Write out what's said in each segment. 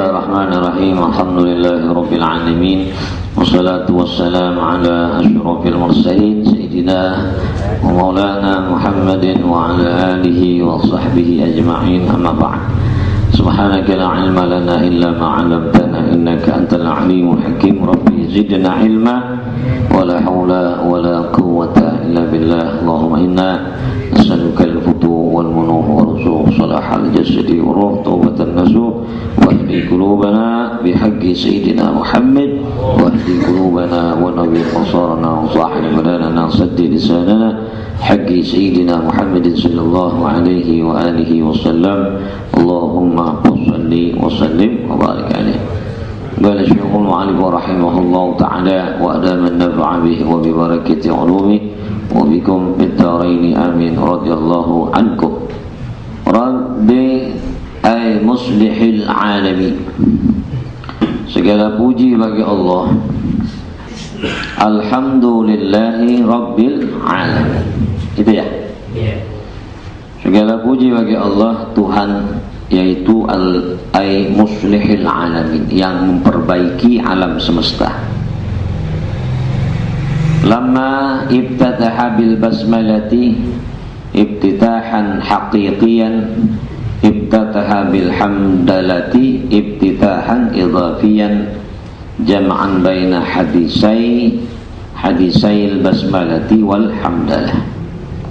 Bismillahirrahmanirrahim. Alhamdulillahirabbil alamin. Wassalatu wassalamu ala asyrafil mursalin sayyidina wa maulana Muhammadin wa ala alihi wa sahbihi ajma'in. Amma ba'd. Subhanaka la ilma lana illa ma 'allamtana innaka antal alimul hakim. Rabbi zidna ilma wa la haula wa la quwwata illa billah. Allahumma inna nas'aluka al-futuh wal munuh wa ruzuq salahal jasadi wa ruh tawbatan nasuh wahdi qulubana bihaqqi sayyidina Muhammad wahdi qulubana wa nawwir basarana wa sahih badanana saddid lisanana haqqi sayyidina Muhammadin sallallahu alaihi wa alihi wasallam. Allahumma shalli wa sallim wa barik alaihi. Qala Syekhul Mu'allif rahimahullah ta'ala wa adama an-naf'a bihi wa bi barakati 'ulumihi wa bikum fid dharain amin radhiyallahu ankum. Rabbi ay muslihil alamin. Segala puji bagi Allah. Alhamdulillahi rabbil alamin. Itu ya? Segala puji bagi Allah Tuhan, yaitu ay muslihil alamin, yang memperbaiki alam semesta. Lama ibtadaha bil basmalati ibtidahan haqiqiyan ibtadaha bil hamdalati ibtidahan idhafiyan jam'an baina hadisai basmalati wal hamdalah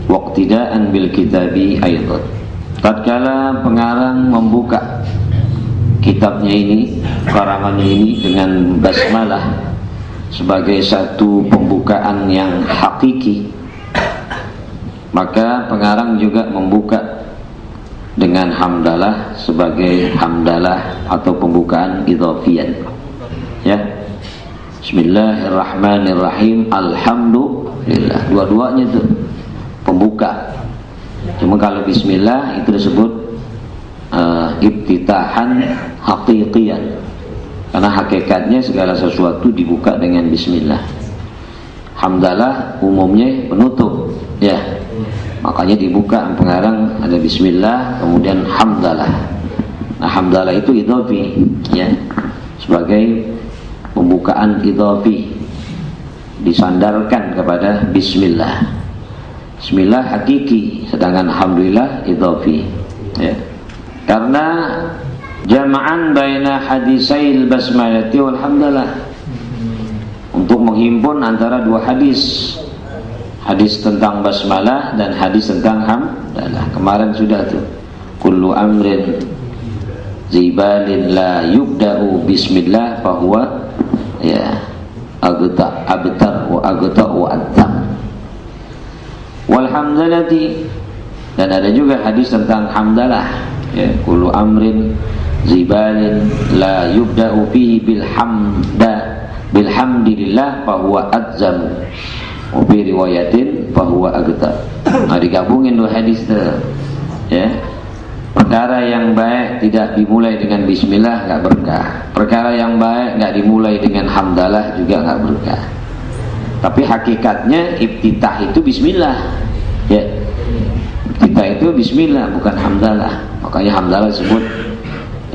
waqtidaan bil kitabi aidan. Tatkala pengarang membuka kitabnya ini, karangannya ini dengan basmalah sebagai satu pembukaan yang hakiki, maka pengarang juga membuka dengan hamdalah sebagai hamdalah atau pembukaan idhafiyan. Ya. Bismillahirrahmanirrahim. Alhamdulillah. Dua-duanya itu pembuka. Cuma kalau bismillah itu disebut ibtitahan haqiqiyan, karena hakikatnya segala sesuatu dibuka dengan bismillah. Hamdalah umumnya penutup, ya. Makanya dibuka pengarang ada bismillah, kemudian hamdalah. Nah, hamdalah itu idhafi, ya, sebagai pembukaan idhafi, disandarkan kepada bismillah. Bismillah hakiki, sedangkan alhamdulillah idhafi, ya. Karena jama'an baina hadisail basmalati wal hamdalah, untuk menghimpun antara dua hadis, hadis tentang basmalah dan hadis tentang hamdalah. Kemarin sudah tuh, kullu amrin zibalin la yubda'u bismillah fahuwa ya abtar wa attam. Wal hamdalati, dan ada juga hadis tentang hamdalah, ya, kullu amrin zibalin la yubda'u fihi bilhamdillah fahuwa adzam wa fi riwayatin fahuwa agtar. Nah, digabungin dua hadis itu, ya. Perkara yang baik tidak dimulai dengan bismillah enggak berkah. Perkara yang baik enggak dimulai dengan hamdalah juga enggak berkah. Tapi hakikatnya iftitah itu bismillah, ya. Iftitah itu bismillah, bukan hamdalah. Makanya hamdalah disebut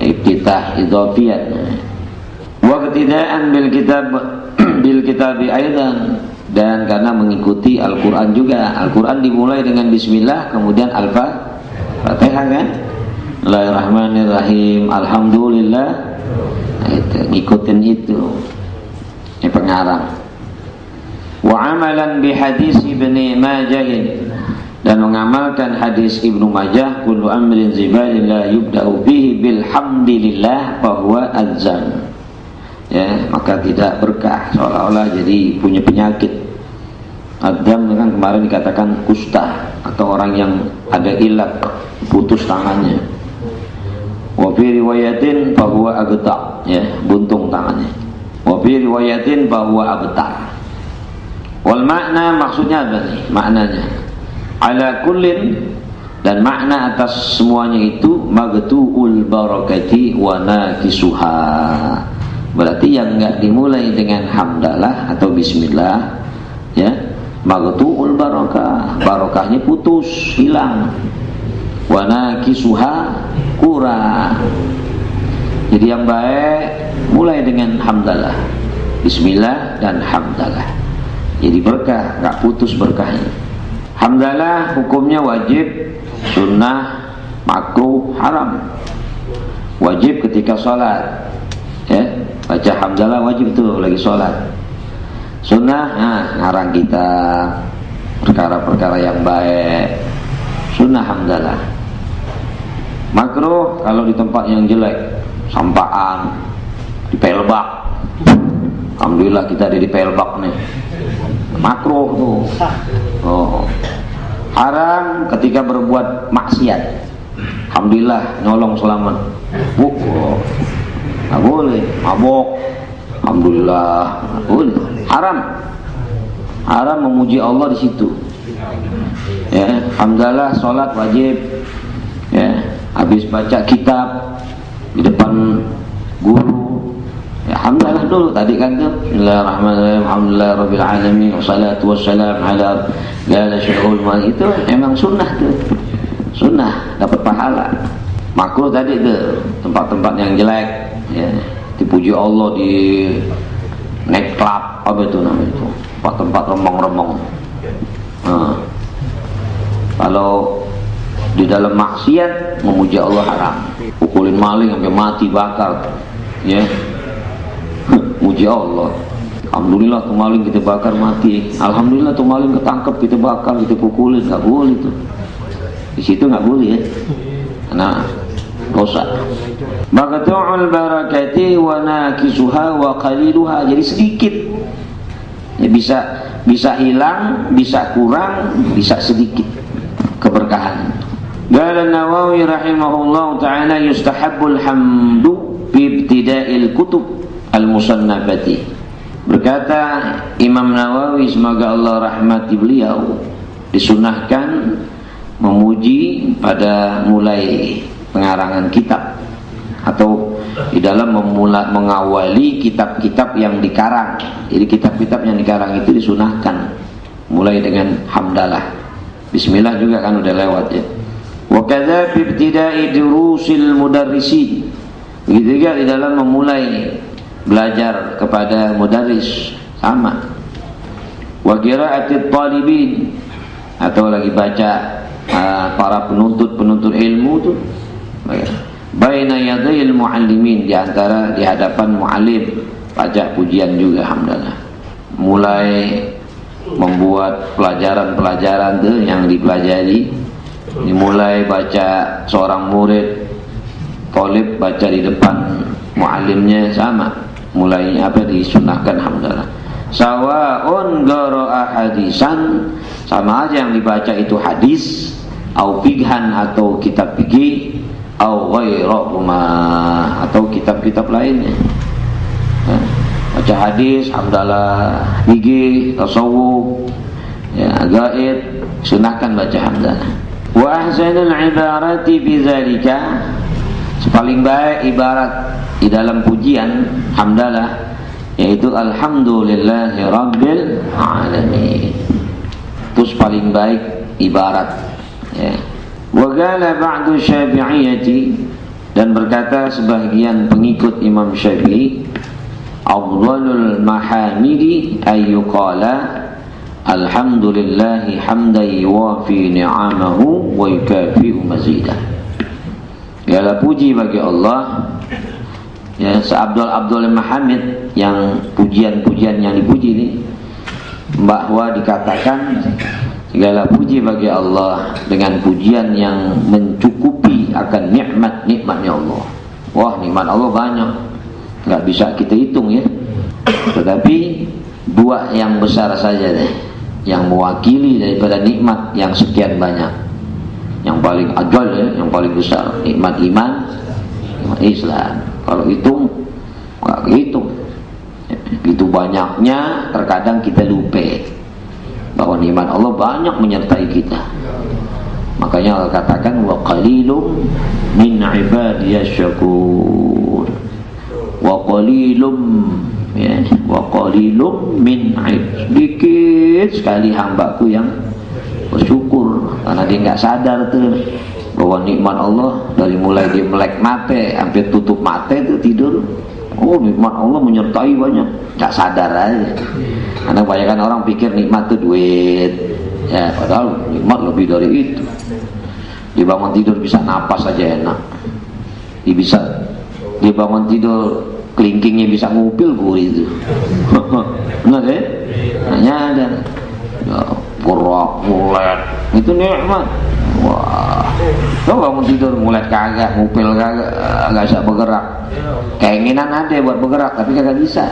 iftitah idhafiyat. Wa iqtidaan bil kitabi aidan, dan karena mengikuti Al-Qur'an juga. Al-Qur'an dimulai dengan bismillah, kemudian Al-Fatihah, kan? Bismillahirrahmanirrahim. Alhamdulillah. Nah, itu ngikutin itu. Ini pengarang. Wa amalan bi hadis Ibnu Majah, dan mengamalkan hadis Ibnu Majah, kullu amrin zibalin la yubda'u bihi bilhamdillah fahuwa adzan. Ya, maka tidak berkah, seolah-olah jadi punya penyakit. Adzam kan kemarin dikatakan kusta, atau orang yang ada ilat, putus tangannya. Wa fi riwayatin fahuwa agta, ya, buntung tangannya. Wa fi riwayatin fahuwa abtar. Wal makna, maksudnya apa nih? Maknanya ala kullin, dan makna atas semuanya itu magtu'ul barakati wa nakisuha. Berarti yang enggak dimulai dengan hamdalah atau bismillah, ya, magtu'ul barakah, barakahnya putus, hilang. Wa nakisuha kurang. Jadi yang baik mulai dengan hamdalah, bismillah dan hamdalah. Jadi berkah, nggak putus berkahnya. Hamdalah hukumnya wajib, sunnah, makruh, haram. Wajib ketika sholat, ya, baca hamdalah wajib tuh lagi sholat. Sunnah, ngarang kita perkara-perkara yang baik, sunnah hamdalah. Makruh kalau di tempat yang jelek, sampaan, di pelbak. Alhamdulillah kita ada di pelbak nih. Makruh tuh. Oh. Haram ketika berbuat maksiat. Alhamdulillah nyolong selamat. Nggak boleh. Mabok. Alhamdulillah nggak boleh. Haram. Haram memuji Allah di situ. Ya, alhamdulillah sholat wajib. Ya, habis baca kitab di depan guru. Ya, alhamdulillah dulu tadi kan tuh. Bismillahirrahmanirrahim. Alhamdulillahirabbil alamin wassalatu wassalamu ala la syarul mal, itu emang sunnah tuh. Sunnah dapat pahala. Makruh tadi tuh tempat-tempat yang jelek, ya, dipuji Allah di night club, apa itu namanya itu, tempat-tempat remong-remong. Kalau di dalam maksiat memuji Allah haram. Pukulin maling sampai mati bakar, ya. Muji Allah. Alhamdulillah tuh maling kita bakar mati. Alhamdulillah tuh maling ketangkep kita bakar, kita pukulin, nggak boleh tuh. Di situ nggak boleh ya. Nah, dosa. Maqtu'ul barakati wa nakisuha wa qaliluha. Jadi sedikit. Ya, bisa hilang, bisa kurang, bisa sedikit keberkahan. Qala An-Nawawi rahimahullah taala yustahabbul hamdu bi ibtida'il kutub al-musannafati. Berkata Imam Nawawi, semoga Allah rahmati beliau, disunahkan memuji pada mulai pengarangan kitab atau di dalam mengawali kitab-kitab yang dikarang. Jadi kitab-kitab yang dikarang itu disunahkan mulai dengan hamdalah. Bismillah juga kan udah lewat ya. Wa kadza fi ibtida'i durusil mudarrisin. Begitu juga di dalam memulai belajar kepada mudarris sama. Wa qira'atit talibin, atau lagi baca para penuntut ilmu tuh. Baina yadayil muallimin, di antara di hadapan muallim, baca pujian juga alhamdulillah. Mulai membuat pelajaran-pelajaran tuh yang dipelajari, dimulai baca seorang murid talib baca di depan muallimnya sama, mulai apa disunahkan alhamdulillah. Sawa'un qara'a hadisan, sama aja yang dibaca itu hadis, au fikhan atau kitab fikih, au ghairahuma atau kitab-kitab lainnya. Baca hadis alhamdulillah, fikih, tasawuf, ya, gaib, sunahkan baca alhamdulillah. Wa ahsanul ibarati fi dzalika, paling baik ibarat di dalam pujian hamdalah yaitu alhamdulillahi rabbil alamin. Terus paling baik ibarat ya. Wa qala ba'du syafi'iyati, dan berkata sebagian pengikut Imam Syafi'i, afdhalul mahamidi ayyuqala alhamdulillahi hamdan yuwafi ni'amahu wa yukafi'u mazidah. Segala puji bagi Allah. Ya, Abdul Mahamid, yang pujian-pujian yang dipuji ini, bahwa dikatakan segala puji bagi Allah dengan pujian yang mencukupi akan nikmat-nikmatnya Allah. Wah, nikmat Allah banyak, nggak bisa kita hitung ya. Tetapi dua yang besar saja deh, yang mewakili daripada nikmat yang sekian banyak. Yang paling ajal ya, yang paling besar nikmat iman, nikmat Islam. Kalau hitung nggak hitung, begitu banyaknya terkadang kita lupa bahwa nikmat Allah banyak menyertai kita. Makanya Allah katakan wa qalilum min ibadiyas syakur, wa qalilum ya, wa qalilum min sedikit sekali hambaku yang bersyukur, karena dia nggak sadar tuh bahwa nikmat Allah dari mulai dia melek mate sampai tutup mate itu tidur. Oh, nikmat Allah menyertai banyak, gak sadar aja. Karena kebanyakan orang pikir nikmat itu duit, ya padahal nikmat lebih dari itu. Dia bangun tidur bisa napas aja enak. Dia bangun tidur kelingkingnya bisa ngupil bu itu. Benar ya? Hanya ada ya, gerak, mulet, itu nikmat. Wah, lo bangun tidur mulet kagak, ngupil kagak, gak bisa bergerak. Keinginan ada buat bergerak tapi kagak bisa.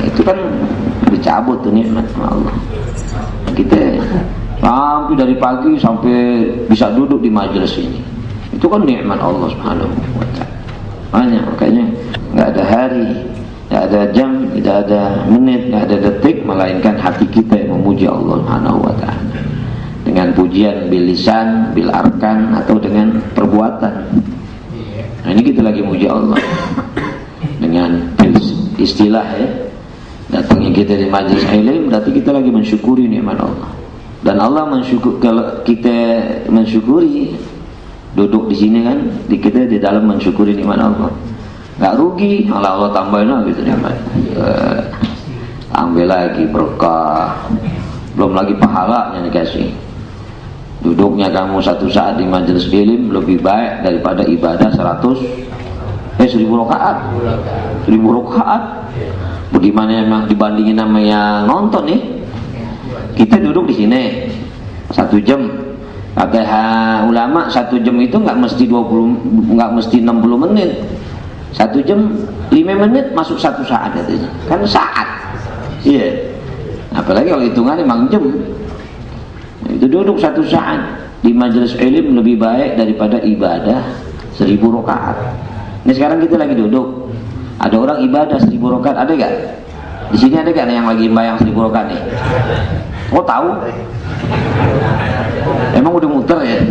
Itu kan dicabut tuh nikmat Allah. Kita sampai dari pagi sampai bisa duduk di majelis ini, itu kan nikmat Allah Subhanahu wa ta'ala. Makanya nggak ada hari, nggak ada jam, nggak ada menit, nggak ada detik melainkan hati kita yang memuji Allah Subhanahu wa ta'ala dengan pujian bil lisan, bil arkan, atau dengan perbuatan. Nah, ini kita lagi muji Allah dengan istilah ya. Datangnya kita di majelis ilmu berarti kita lagi mensyukuri nikmat Allah. Dan Allah mensyukur, kalau kita mensyukuri duduk di sini kan, kita di dalam mensyukuri nikmat Allah. Nggak rugi, Allah tambahin lagi gitu nikmat. Ambil lagi berkah, belum lagi pahalanya dikasih. Duduknya kamu satu saat di majelis ilmu lebih baik daripada ibadah 1000 rakaat. 1000 rakaat. Bagaimana emang dibandingin sama yang nonton nih? Kita duduk di sini 1 jam. Kata ulama 1 jam itu nggak mesti 60 menit. 1 jam 5 menit masuk 1 saat katanya. Kan saat. Iya. Apalagi kalau hitungan emang jam. Itu duduk 1 saat di majelis ilmu lebih baik daripada ibadah 1000 rakaat. Ini sekarang kita lagi duduk. Ada orang ibadah 1000 rakaat, ada gak? Di sini ada gak yang lagi bayang 1000 rakaat nih? Oh tahu? Emang udah muter ya?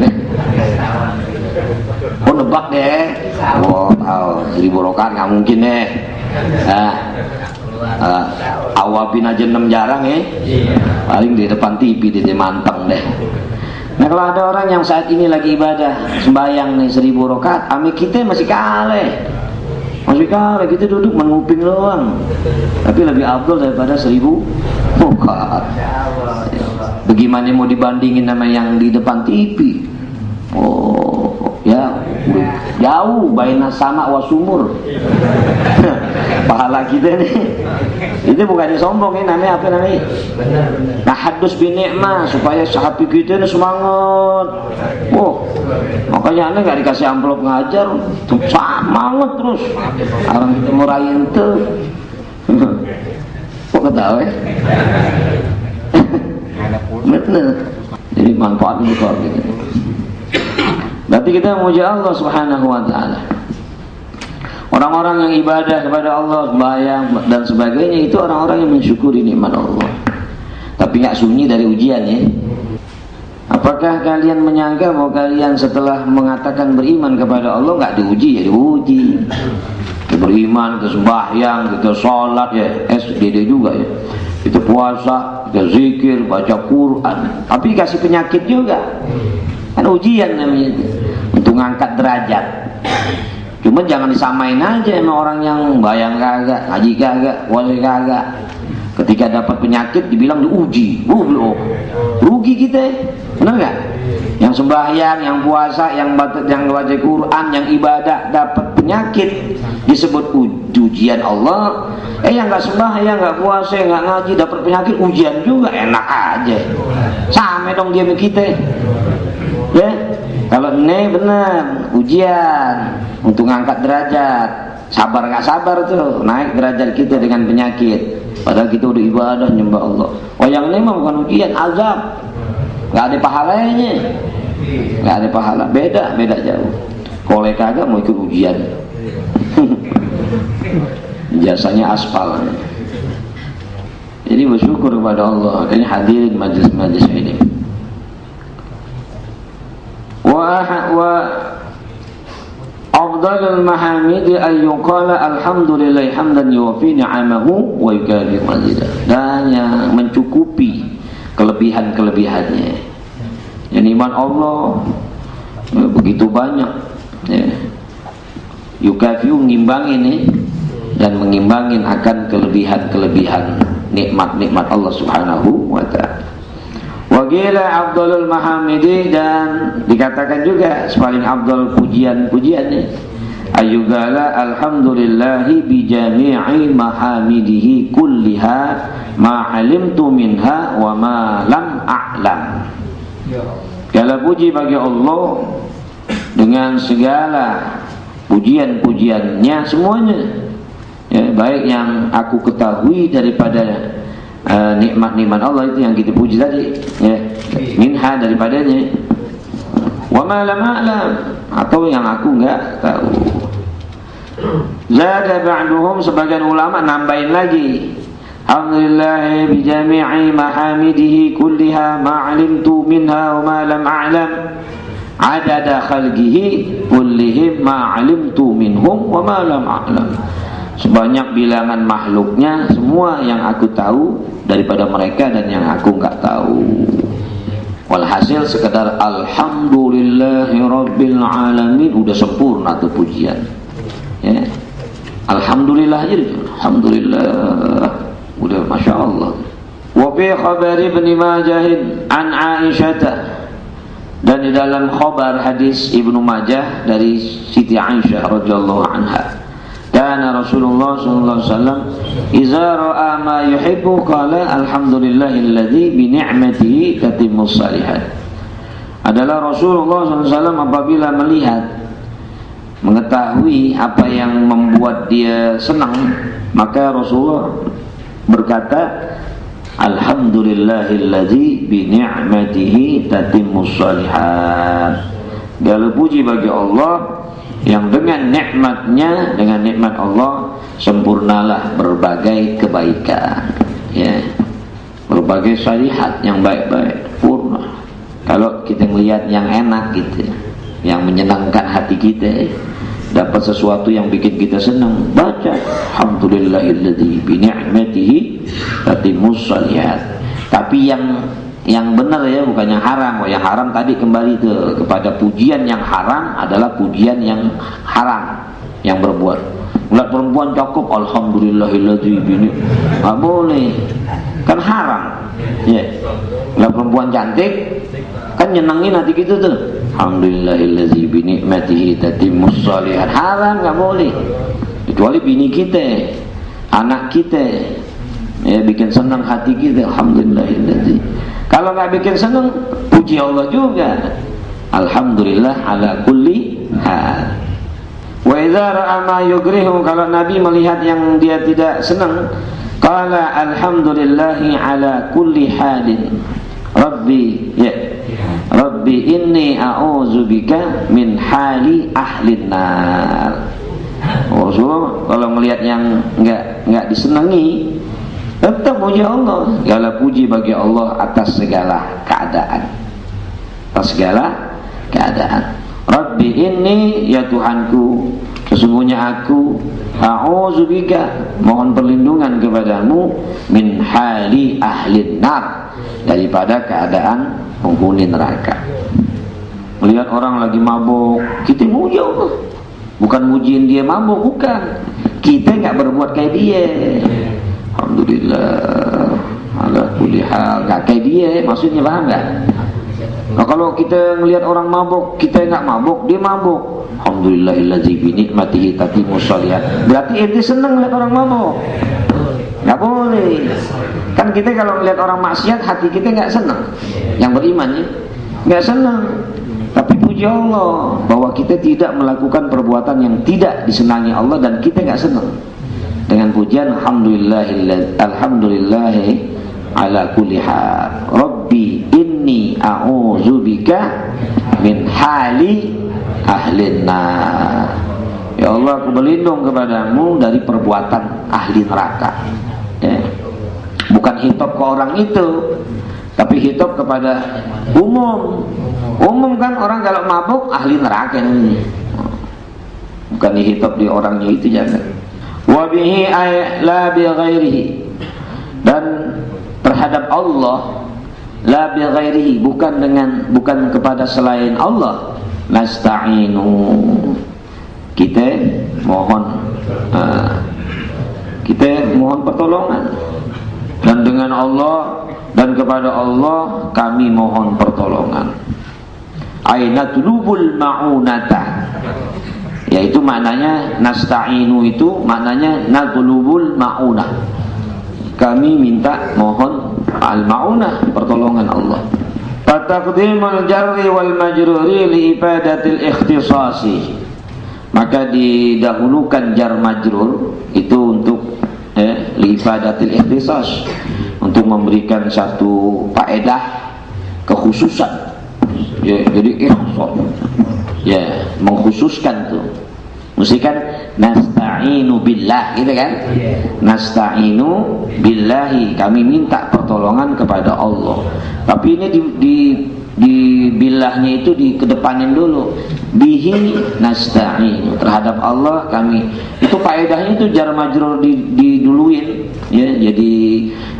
Oh nebak deh. Oh tahu 1000 rakaat nggak mungkin deh. Awabin aja 6 jarang ya. Paling di depan TV dia manteng deh. Nah kalau ada orang yang saat ini lagi ibadah sembahyang nih 1000 rakaat, ame kita masih kalah. Kita duduk menguping doang, tapi lebih afdal daripada 1000 rakaat. Bagaimana mau dibandingin sama yang di depan TV? Oh ya, jauh baina sama wa sumur. Pahala kita nih, itu bukannya sombong ini, namanya apa namanya? Tahadus bi ni'mah, supaya hati kita ini semangat. Oh, makanya aneh nggak dikasih amplop ngajar, semangat terus. Orang kita murahin tuh, kok ketawa? Bener. Jadi manfaatnya kalau gitu. Berarti kita memuji Allah Subhanahu wa ta'ala. Orang-orang yang ibadah kepada Allah, sembahyang dan sebagainya, itu orang-orang yang mensyukuri nikmat Allah. Tapi nggak sunyi dari ujian ya. Apakah kalian menyangka bahwa kalian setelah mengatakan beriman kepada Allah nggak diuji? Ya diuji. Kita beriman, kita sembahyang, kita sholat ya, SDD juga ya. Kita puasa, kita zikir, baca Quran. Tapi kasih penyakit juga. Kan ujian namanya itu. Untuk ngangkat derajat. Cuma jangan disamain aja sama orang yang bayang kagak, ngaji kagak, wali kagak. Ketika dapat penyakit dibilang diuji. Rugi kita. Benar gak? Yang sembahyang, yang puasa, yang baca Quran, yang ibadah dapat penyakit disebut ujian Allah. Yang gak sembahyang, gak puasa, gak ngaji dapat penyakit ujian juga, enak aja. Sama dong dia sama kita. Ya, kalau ini benar ujian untuk ngangkat derajat. Sabar gak sabar tuh naik derajat kita dengan penyakit. Padahal kita udah ibadah nyembah Allah. Oh yang ini mah bukan ujian, azab. Gak ada pahalanya. Gak ada pahala. Beda jauh. Kalau kagak mau ikut ujian. Jasanya aspal. Jadi bersyukur kepada Allah. Akhirnya hadirin majlis-majlis ini. Wa afdalul mahamidi ayyuqala alhamdulillah hamdan yuwafi ni'amahu wa yukafi mazidah. Dan yang mencukupi kelebihan-kelebihannya. Yang iman Allah begitu banyak ya. Yukafiu ngimbangin nih dan mengimbangin akan kelebihan-kelebihan nikmat-nikmat Allah Subhanahu wa ta'ala. Wa qila afdalul mahamidi, dan dikatakan juga paling afdal pujian-pujiannya ayyugala alhamdulillahi bi jami'i mahamidihi kulliha ma alimtu minha wa ma lam a'lam. Segala puji bagi Allah dengan segala pujian-pujiannya semuanya ya, baik yang aku ketahui daripada nikmat-nikmat Allah itu yang kita puji tadi ya, minha daripadanya, wa ma lam a'lam, atau yang aku enggak tahu. Zada ba'duhum, sebagian ulama nambahin lagi, alhamdulillah bi jami'i mahamidihi kulliha ma 'alimtu minha wa ma lam a'lam adada khalqihi kullihim ma 'alimtu minhum wa ma lam a'lam. Sebanyak bilangan makhluknya semua yang aku tahu daripada mereka dan yang aku enggak tahu. Walhasil sekedar alhamdulillahi rabbil alamin udah sempurna tuh pujian ya. Alhamdulillah aja, alhamdulillah udah masya Allah. Wa fi khabar Ibnu Majah an Aisyah, dan di dalam khabar hadis Ibnu Majah dari Siti Aisyah radhiyallahu anha, kana Rasulullah sallallahu alaihi wasallam idza ra'a ma yuhibbu qala alhamdulillahilladzi bi ni'matihi tatimmus shalihat. Adalah Rasulullah sallallahu alaihi wasallam apabila melihat, mengetahui apa yang membuat dia senang, maka Rasulullah berkata alhamdulillahilladzi bi ni'matihi tatimmus shalihat. Segala puji bagi Allah yang dengan nikmatnya, dengan nikmat Allah sempurnalah berbagai kebaikan ya, berbagai syariat yang baik-baik purna. Kalau kita melihat yang enak gitu, yang menyenangkan hati kita, dapat sesuatu yang bikin kita senang, baca alhamdulillahilladzi bi ni'matihi tatimmus shalihat. Tapi yang benar ya, bukan yang haram. Yang haram tadi kembali kepada pujian yang haram adalah pujian yang haram, yang berbuat. Melihat perempuan cakep, alhamdulillahilladzi bini, nggak boleh, kan haram. Ya, melihat perempuan cantik, kan nyenengin hati kita tuh. Alhamdulillahilladzi bini matihi tatimmus shalihat, haram, nggak boleh. Kecuali bini kita, anak kita, ya bikin senang hati kita, alhamdulillahilladzi. Kalau nggak bikin senang, puji Allah juga. Alhamdulillah ala kulli hal. Wa idza ra'a ma yugrihu, kalau Nabi melihat yang dia tidak senang, qala alhamdulillahi ala kulli halin. Rabbi ya Rabbi inni a'udzubika min hali ahlin nar. Rasulullah kalau melihat yang enggak disenangi, tetap puji Allah. Segala puji bagi Allah atas segala keadaan, atas segala keadaan. Rabbi inni, ya Tuhanku, sesungguhnya aku a'udzubika, mohon perlindungan kepadamu, min hali ahlin nar, daripada keadaan penghuni neraka. Melihat orang lagi mabuk, kita muji Allah, bukan mujiin dia mabuk, bukan. Kita nggak berbuat kayak dia. Alhamdulillah ala kulli hal, nggak kayak dia, maksudnya paham nggak? Nah, kalau kita melihat orang mabuk, kita nggak mabuk, dia mabuk, alhamdulillahilladzi bi ni'matihi tatimmus shalihat, berarti ente seneng lihat orang mabuk? Nggak boleh. Kan kita kalau melihat orang maksiat, hati kita nggak senang. Yang beriman ya nggak senang. Tapi puji Allah bahwa kita tidak melakukan perbuatan yang tidak disenangi Allah, dan kita nggak senang. Dengan pujian alhamdulillahi ala kulli hal. Rabbi inni a'udzubika min hali ahlin nar. Ya Allah, aku berlindung kepadamu dari perbuatan ahli neraka ya. Bukan hitop ke orang itu, tapi hitop kepada umum. Umum kan orang kalau mabuk ahli neraka ini, bukan dihitop di orangnya itu, jangan. Wa bihi ay la bi ghairihi, dan terhadap Allah la bi ghairihi, bukan kepada selain Allah. nasta'inu, kita mohon pertolongan, dan dengan Allah dan kepada Allah kami mohon pertolongan. Ainatlubul ma'unata, yaitu maknanya nasta'inu itu maknanya natlubul ma'unah, kami minta mohon al-ma'unah, pertolongan Allah. Fataqdimul jarri wal majruri li ifadatil ikhtisasi, maka didahulukan jar majrur itu untuk li ifadatil ikhtisas, untuk memberikan satu faedah kekhususan. Ya, jadi ikhtisas, ya, mengkhususkan tuh. Mesti kan nasta'inu billah, gitu kan? Nasta'inu billahi, kami minta pertolongan kepada Allah. Tapi ini di billahnya itu dikedepanin dulu. Bihi nasta'inu, terhadap Allah kami. Itu faedahnya itu jar majrur diduluin, ya,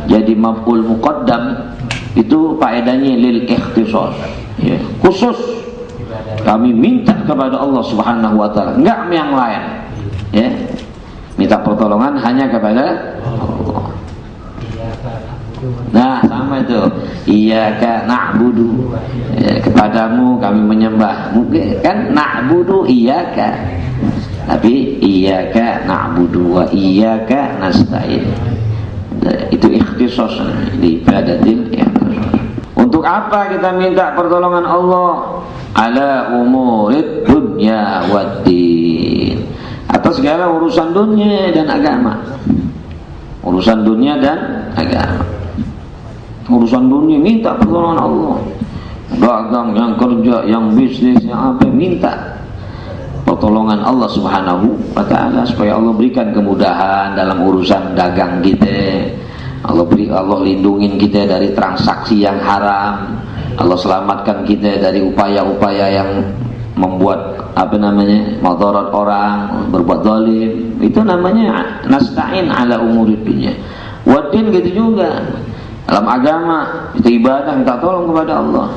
jadi maf'ul muqaddam. Itu faedahnya lil ikhtisas, ya, khusus. Kami minta kepada Allah Subhanahu wa ta'ala, enggak yang lain, ya. Minta pertolongan hanya kepada Allah. Nah, sama itu. Iyyaka na'budu, ya, kepadamu kami menyembah. Mungkin kan na'budu iyyaka, tapi iyyaka na'budu wa iyyaka nasta'in. Itu ikhtisas di ibadatil ikhtisas. Untuk apa kita minta pertolongan Allah? Ala umurid dunya waddin, atas segala urusan dunia dan agama. Urusan dunia dan agama. Urusan dunia minta pertolongan Allah. Dagang, yang kerja, yang bisnis, yang apa, minta pertolongan Allah Subhanahu wa ta'ala, supaya Allah berikan kemudahan dalam urusan dagang kita. Allah lindungin kita dari transaksi yang haram. Allah selamatkan kita dari upaya-upaya yang membuat madarat orang, berbuat zalim. Itu namanya nasta'in ala umurid dunya. Waddin gitu juga. Dalam agama, kita ibadah minta tolong kepada Allah.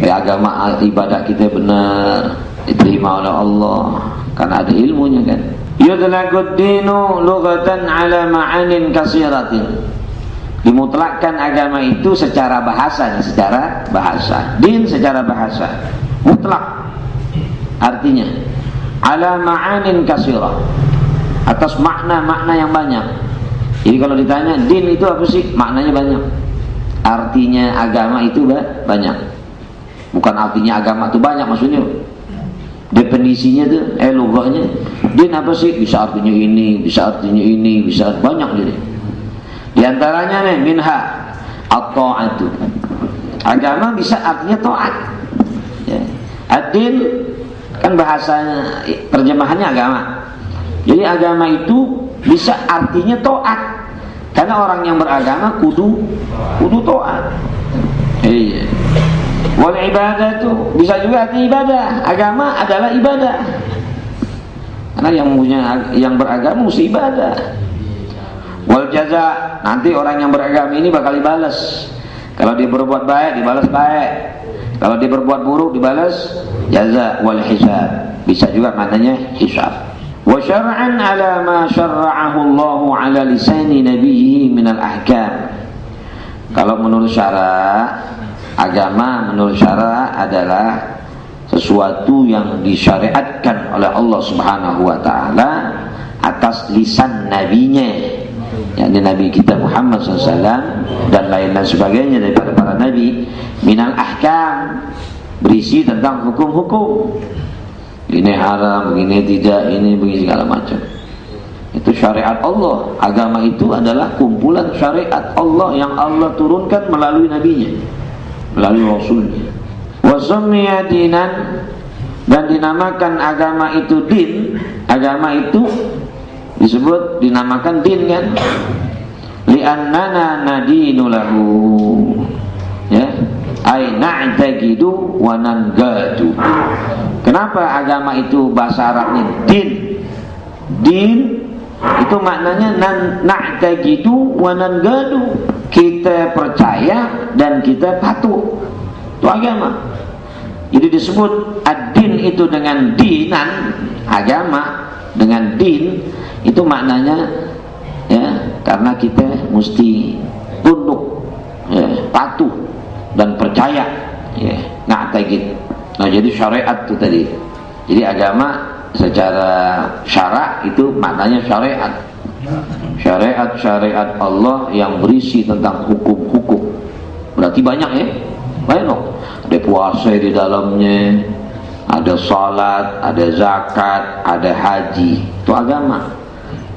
Agama ibadah kita benar, diterima oleh Allah karena ada ilmunya kan. Yudlaqud dinu lughatan ala ma'anin kasiratin. Dimutlakkan agama itu secara bahasa, din secara bahasa mutlak, artinya ala ma'anin kasirah, atas makna-makna yang banyak. Jadi kalau ditanya din itu apa sih, maknanya banyak, artinya agama itu banyak. Bukan artinya agama itu banyak, maksudnya definisinya tuh lughahnya din apa sih, bisa artinya ini, bisa artinya ini, bisa banyak jadi. Di antaranya nih minha at-ta'atu. Agama bisa artinya taat. Ya. Ad-din kan bahasanya, terjemahannya agama. Jadi agama itu bisa artinya taat. Karena orang yang beragama kudu taat. Iya. Wal ibadah itu bisa juga artinya ibadah. Agama adalah ibadah. Karena yang beragama mesti ibadah. Wal jaza, nanti orang yang beragama ini bakal dibalas. Kalau dia berbuat baik, dibalas baik. Kalau dia berbuat buruk, dibalas jaza. Wal hisab, bisa juga maknanya hisab. Wa syar'an ala ma syara'ahu Allah ala lisani nabiyhi minal ahkam. Kalau menurut syara, agama menurut syara adalah sesuatu yang disyariatkan oleh Allah Subhanahu wa ta'ala atas lisan nabinya, yakni Nabi kita Muhammad SAW dan lain-lain sebagainya daripada para nabi, minal ahkam, berisi tentang hukum-hukum. Ini haram, begini tidak, ini begini segala macam. Itu syariat Allah. Agama itu adalah kumpulan syariat Allah yang Allah turunkan melalui nabinya, melalui rasulnya. Wa summiya dinan, dan dinamakan agama itu din. Agama itu disebut dinamakan din kan, li'annana nadinu lahu, ya, ay na'taqidu wa nangadu. Kenapa agama itu bahasa Arabnya din? Din itu maknanya na'taqidu wa nangadu, kita percaya dan kita patuh. Itu agama. Jadi disebut ad-din din itu dengan dinan, agama dengan din itu maknanya ya, karena kita mesti tunduk, ya, patuh dan percaya, ya, na'taqid. Nah, jadi syariat itu tadi. Jadi agama secara syara itu maknanya syariat. Syariat Allah yang berisi tentang hukum-hukum. Berarti banyak ya? Banyak loh. Ada puasa di dalamnya, ada salat, ada zakat, ada haji. Itu agama.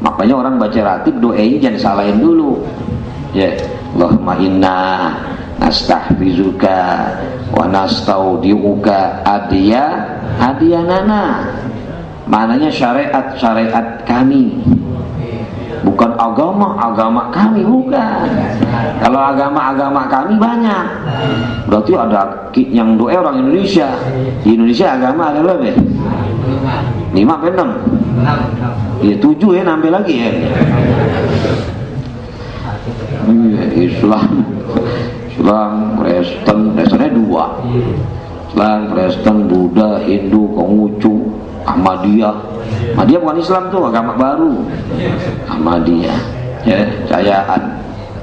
Makanya orang baca ratib doain jangan salahin dulu. Ya, Allahumma inna nastahfizuka wa nastaudiuka adiyanana. Maknanya syariat kami, bukan agama kami, bukan. Kalau agama kami banyak, berarti ada yang doa orang Indonesia. Di Indonesia agama ada berapa? 5 apa 6? Ya 7 ya, nambah lagi ya. Islam, Kristennya 2. Islam, Kristen, Buddha, Hindu, Konghucu, Ahmadiyah. Ahmadiyah bukan Islam tuh, agama baru. Ahmadiyah, ya, cayaan.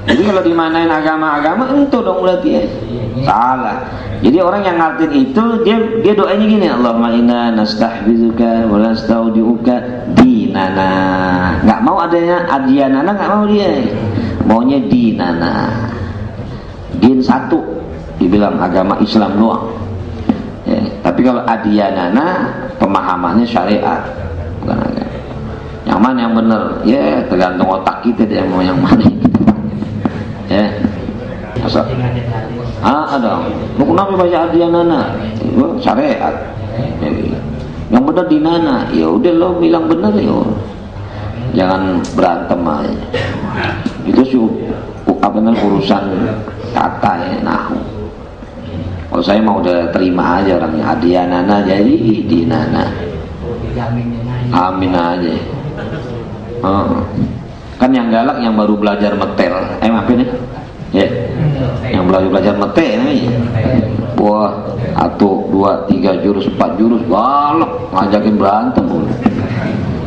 Jadi kalau dimanain agama-agama itu dong berarti ya. Salah. Jadi orang yang ngartin itu dia doanya gini, Allahumma inna nastahfizuka wa nastaudiuka dinana. Enggak mau adanya adiyanana, enggak mau dia. Maunya dinana. Din satu, dibilang agama Islam doang. Ya, tapi kalau adiyanana pemahamannya syariat, bukan agama. Yang mana yang benar? Ya tergantung otak kita dia mau yang mana yang kita pakai. Ya. Masa? Ada. Lu kenapa baca adiyanana? Syariat. Jadi, yang benar dinana. Ya udah lo bilang benar ya. Jangan berantem aja. Itu sih urusan kata ya, nahu. Kalau saya mau udah terima aja orangnya adiyanana jadi dinana. Amin aja. Kan yang galak yang baru belajar metel. Apa nih? Ya. Yang belajar metel nih. Wah, 1, 2, 3 jurus, 4 jurus galak ngajakin berantem.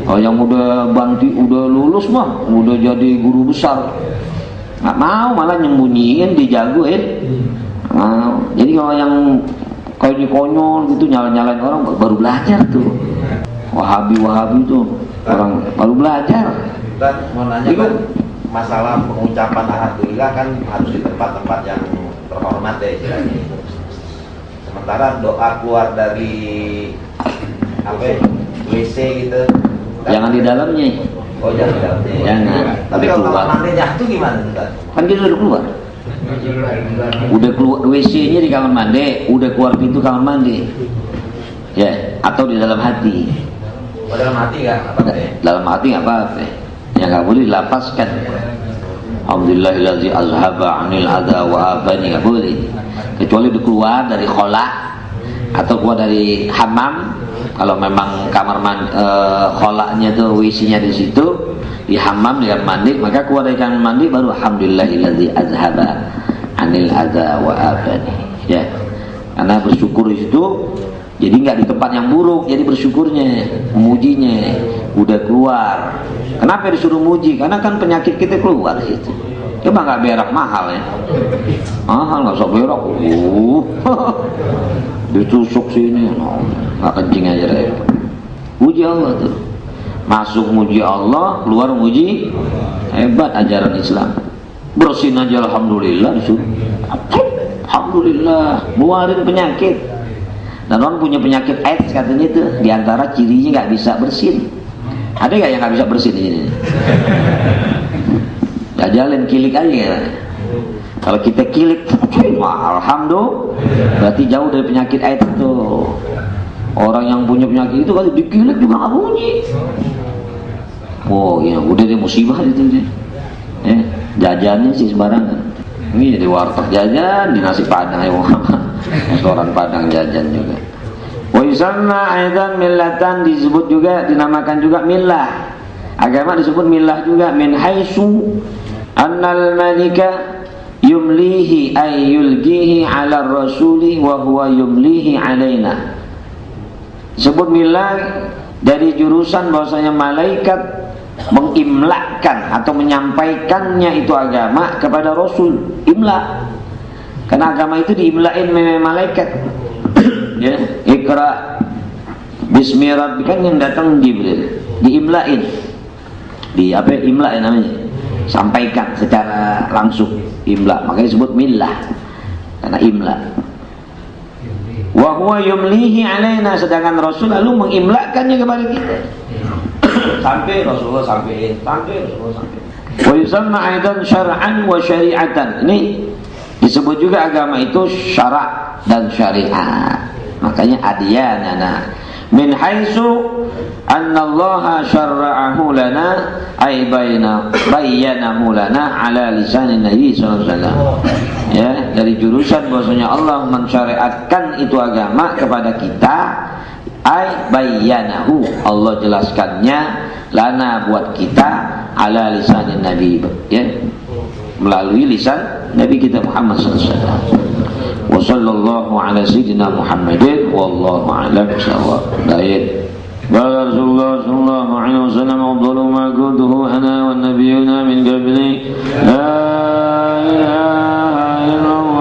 Oh, yang udah lulus mah, udah jadi guru besar. Nggak mau, malah nyembunyiin, dijagoin. Mau. Jadi kalau yang kayak konyol gitu nyalain orang baru belajar tuh. Wahabi tuh orang baru belajar. Dan mau nanya kan masalah pengucapan alhamdulillah kan harus di tempat-tempat yang terhormat ya istilahnya. Sementara doa keluar dari WC gitu kan, jangan di dalamnya. Oh, jangan di dalamnya. Jangan. Tapi kalau kamar mandinya itu gimana Ustaz? Kan dia udah keluar. Udah keluar WC-nya di kamar mandi, udah keluar pintu kamar mandi. Ya, atau di dalam hati. Oh, dalam hati enggak apa-apa ya? Dalam hati enggak apa-apa. Yang enggak boleh dilapaskan. Alhamdulillahillazi azhaba 'anil adza wa afani, enggak boleh. Kecuali udah keluar dari khola atau keluar dari hammam. Kalau memang kamar mandi kholanya tuh WC-nya di situ, di hammam, di kamar mandi, maka keluar dari kamar mandi baru alhamdulillahillazi azhaba 'anil adza wa afani. Ya. Karena bersyukur di situ, jadi nggak di tempat yang buruk, jadi bersyukurnya, memujinya, udah keluar. Kenapa disuruh muji? Karena kan penyakit kita keluar di situ. Coba nggak berak mahal ya, mahal nggak usah berak. Ditusuk sini, nggak kencing aja deh. Muji Allah tuh, masuk muji Allah, keluar muji. Hebat ajaran Islam. Bersin aja alhamdulillah disuruh. Alhamdulillah, buarin penyakit. Dan orang punya penyakit AIDS katanya itu diantara cirinya nggak bisa bersin. Ada nggak yang nggak bisa bersin ini? Jajalin kilik aja ya. Kalau kita kilik, alhamdulillah, berarti jauh dari penyakit AIDS itu. Orang yang punya penyakit itu kalau dikilik juga nggak bunyi. Oh iya, udah deh musibah itu deh. Jajannya sih sembarangan. Ini jadi warteg jajan, di nasi padang ya restoran padang jajan juga. Wa yusamma aidan millatan, disebut juga, dinamakan juga millah. Agama disebut millah juga, min haitsu annal malika yumlihi ay yulgihi ala rasuli wa huwa yumlihi alaina. Sebut millah dari jurusan bahwasanya malaikat mengimlakan atau menyampaikannya itu agama kepada Rasul. Imla, karena agama itu diimlain oleh malaikat. Ya, Iqra bismi rabbika, yang datang Jibril, diimlain. Di apa imla namanya? Sampaikan secara langsung, imla. Makanya disebut millah, karena imla. Wa huwa yumlihi alaina, sedangkan Rasul lalu mengimlakannya kepada kita. Sampai Rasulullah sampai Rasulullah sampai. Wa yusamma aidan syar'an wa syari'atan. Ini disebut juga agama itu syara' dan syariat. Makanya adyanana min haitsu anna Allah syara'ahu lana ay bayyanahu lana ala lisanin Nabi sallallahu alaihi wasallam. Ya, dari jurusan bahwasanya Allah mensyariatkan itu agama kepada kita, ay bayyanahu, Allah jelaskannya lana buat kita ala lisanin Nabi, ya, melalui lisan Nabi kita Muhammad sallallahu alaihi wasallam. Wa sallallahu ala sayyidina Muhammadin wallahu a'lam bishawab. Baik. Qala Rasulullah sallallahu alaihi wasallam afdalu ma qultuhu ana wan nabiyuna min qabli la ilaha illallah.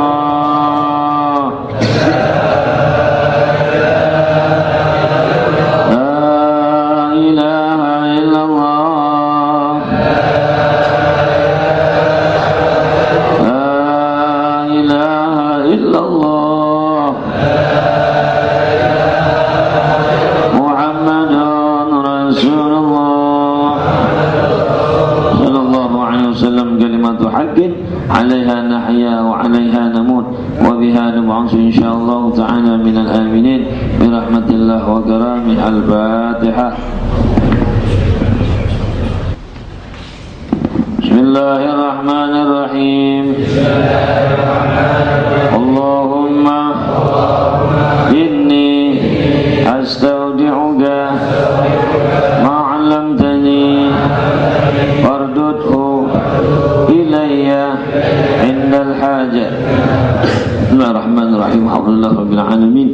عليها نحيا وعليها نموت وبها نبعث إن شاء الله تعالى من الآمنين برحمة الله وكرامه. الفاتحة. بسم الله الرحمن الرحيم. اللهم إني أستودعك ما علمتني فاردده إلي عند الحاجة. بسم الله الرحمن الرحيم. الحمد لله رب العالمين.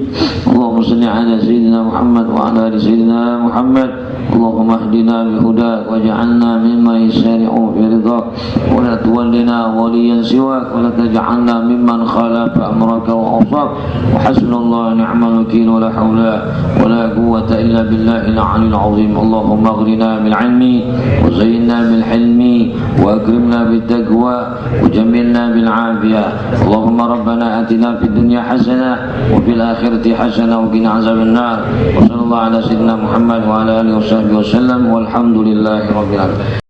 اللهم صل على سيدنا محمد وعلى آل سيدنا محمد. اللهم اهدنا بهداك واجعلنا ممن يسارع في رضاك ولا تولنا وليا سواك ولا تجعلنا ممن خالف أمرك وعصاك. وحسبنا الله ونعم الوكيل ولا حول ولا قوة إلا بالله العلي العظيم. اللهم اغرنا بالعلم وزينا بالحلم وأكرمنا بالتقوى وجملنا بالعافية. اللهم ربنا آتنا في الدنيا حسنة وفي الآخرة حسنة وقنا عذاب النار. وصلى الله على سيدنا محمد وعلى آله وصحبه وسلم والحمد لله رب العالمين.